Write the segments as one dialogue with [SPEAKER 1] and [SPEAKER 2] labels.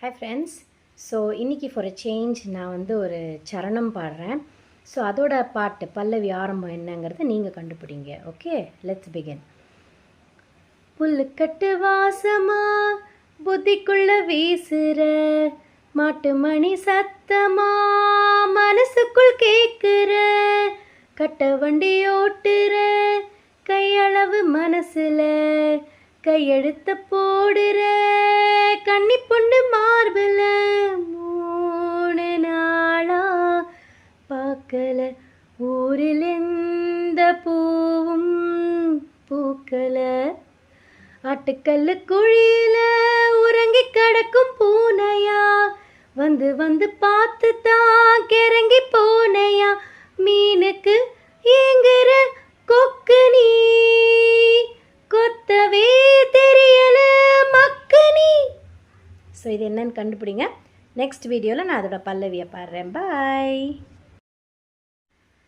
[SPEAKER 1] Hi friends. So இன்றைக்கி for a change நான் வந்து ஒரு சரணம் பாடுறேன். ஸோ அதோட பாட்டு பல்லவி ஆரம்பம் என்னங்கிறத நீங்கள் கண்டுபிடிங்க. Okay, let's begin. புல்லுக்கட்டு வாசமா புத்திக்குள்ள வீசுற மாட்டு மணி சத்தமா மனசுக்குள் கேட்குற கட்ட வண்டி ஓட்டுற கையளவு மனசுல கையெழுத்த போடுற கன்னி பொண்ணு மார்பல 3 நாளா பார்க்கல ஊரில் எந்த பூவும் பூக்கல ஆட்டுக்கல்லு குழியில உறங்கி கிடக்கும் பூனையா வந்து வந்து பார்த்து தான் கிறங்கி போனையா மீனுக்கு ஏங்குற கொக்கு நீ கொத்தவே தெரியல மக்கு நீ. ஸோ இது என்னன்னு கண்டுபிடிங்க. நெக்ஸ்ட் வீடியோவில் நான் அதோட பல்லவியை பாடுறேன். பாய்.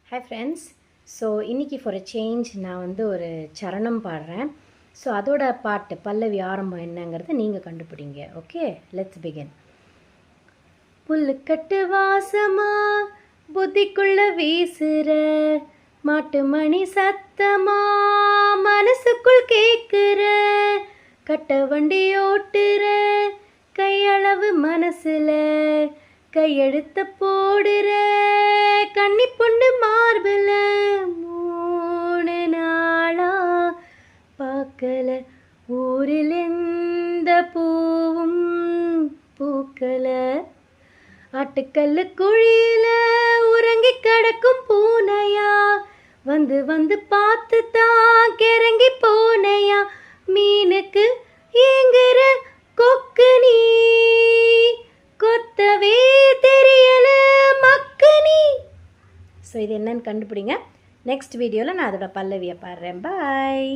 [SPEAKER 1] Hi friends. ஸோ இன்றைக்கி ஃபார் அ சேஞ்ச் நான் வந்து ஒரு சரணம் பாடுறேன். ஸோ அதோட பாட்டு பல்லவி ஆரம்பம் என்னங்கிறத நீங்கள் கண்டுபிடிங்க. Okay, let's begin. புல்லுக்கட்டு வாசமா புத்திக்குள்ள வீசுற மாட்டு மணி சத்தமா மனசுக்குள் கேட்குற கட்ட வண்டி ஓட்டுற கையளவு மனசுல கையெழுத்த போடுற கன்னி பொண்ணு மார்பல 3 நாளா பார்க்கல ஊரில் எந்த பூவும் பூக்கல ஆட்டுக்கல்லு குழியில உறங்கி கிடக்கும் பூனையா வந்து வந்து பார்த்து தான் கிறங்கி போனையா மீனுக்கு ஏங்குற கொக்கு நீ கொத்தவே தெரியல மக்கு நீ. ஸோ இது என்னன்னு கண்டுபிடிங்க. நெக்ஸ்ட் வீடியோவில் நான் அதோட பல்லவியை பாடுறேன். பாய்.